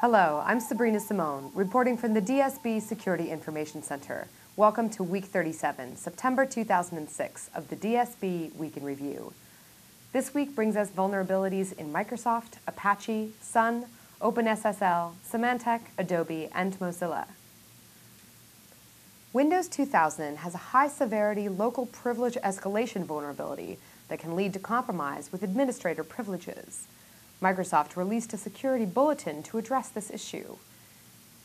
Hello, I'm Sabrina Simone, reporting from the DSB Security Information Center. Welcome to week 37, September 2006 of the DSB Week in Review. This week brings us vulnerabilities in Microsoft, Apache, Sun, OpenSSL, Symantec, Adobe, and Mozilla. Windows 2000 has a high-severity local privilege escalation vulnerability that can lead to compromise with administrator privileges. Microsoft released a security bulletin to address this issue.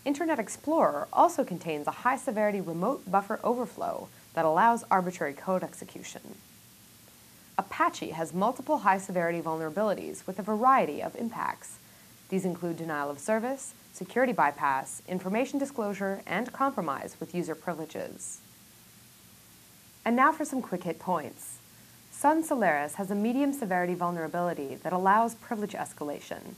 Internet Explorer also contains a high-severity remote buffer overflow that allows arbitrary code execution. Apache has multiple high-severity vulnerabilities with a variety of impacts. These include denial of service, security bypass, information disclosure, and compromise with user privileges. And now for some quick hit points. Sun Solaris has a medium severity vulnerability that allows privilege escalation.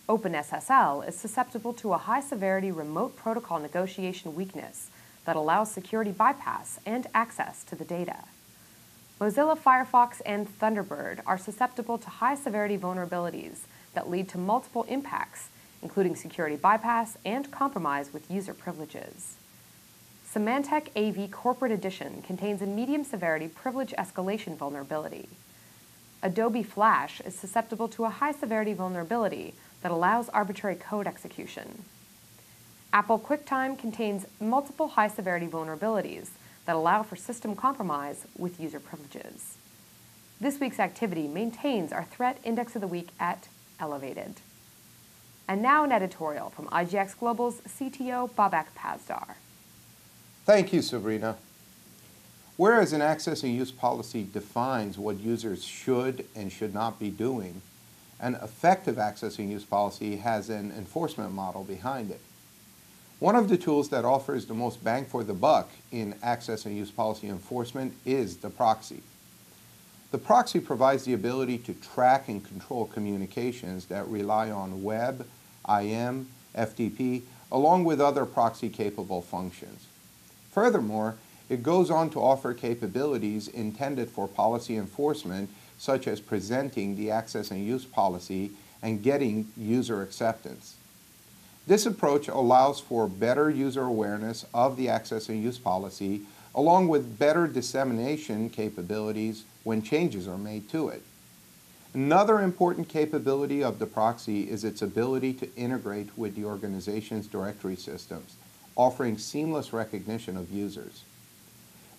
OpenSSL is susceptible to a high severity remote protocol negotiation weakness that allows security bypass and access to the data. Mozilla Firefox and Thunderbird are susceptible to high severity vulnerabilities that lead to multiple impacts, including security bypass and compromise with user privileges. Symantec AV Corporate Edition contains a medium-severity privilege escalation vulnerability. Adobe Flash is susceptible to a high-severity vulnerability that allows arbitrary code execution. Apple QuickTime contains multiple high-severity vulnerabilities that allow for system compromise with user privileges. This week's activity maintains our Threat Index of the Week at Elevated. And now an editorial from IGX Global's CTO Babak Pazdar. Thank you, Sabrina. Whereas an access and use policy defines what users should and should not be doing, an effective access and use policy has an enforcement model behind it. One of the tools that offers the most bang for the buck in access and use policy enforcement is the proxy. The proxy provides the ability to track and control communications that rely on web, IM, FTP, along with other proxy-capable functions. Furthermore, it goes on to offer capabilities intended for policy enforcement, such as presenting the access and use policy and getting user acceptance. This approach allows for better user awareness of the access and use policy, along with better dissemination capabilities when changes are made to it. Another important capability of the proxy is its ability to integrate with the organization's directory systems, offering seamless recognition of users.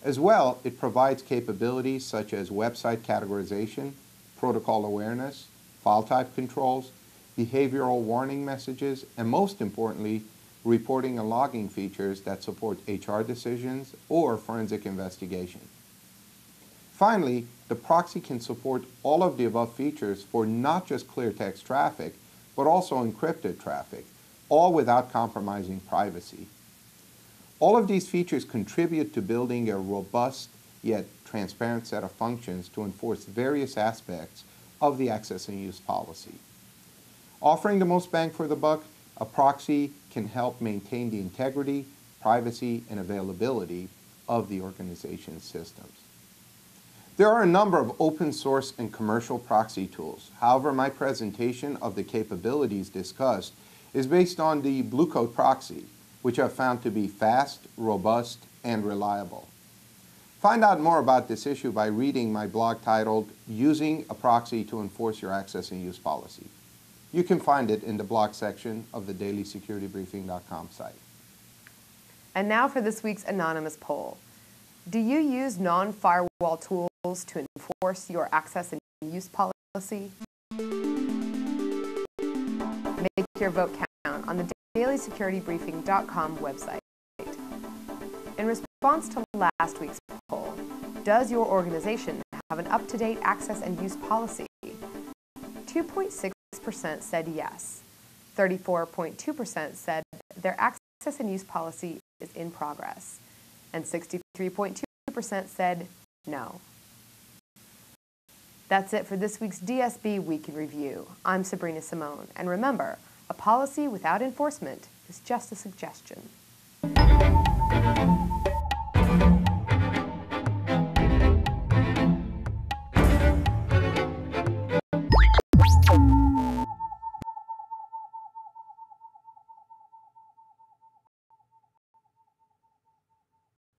As well, it provides capabilities such as website categorization, protocol awareness, file type controls, behavioral warning messages, and most importantly, reporting and logging features that support HR decisions or forensic investigation. Finally, the proxy can support all of the above features for not just clear text traffic, but also encrypted traffic, all without compromising privacy. All of these features contribute to building a robust yet transparent set of functions to enforce various aspects of the access and use policy. Offering the most bang for the buck, a proxy can help maintain the integrity, privacy, and availability of the organization's systems. There are a number of open source and commercial proxy tools. However, my presentation of the capabilities discussed is based on the Blue Coat proxy, which I've found to be fast, robust, and reliable. Find out more about this issue by reading my blog titled, Using a Proxy to Enforce Your Access and Use Policy. You can find it in the blog section of the dailysecuritybriefing.com site. And now for this week's anonymous poll. Do you use non-firewall tools to enforce your access and use policy? Make your vote count on the dailysecuritybriefing.com website. In response to last week's poll, does your organization have an up-to-date access and use policy? 2.6% said yes. 34.2% said their access and use policy is in progress. And 63.2% said no. That's it for this week's DSB Week in Review. I'm Sabrina Simone, and remember, a policy without enforcement is just a suggestion.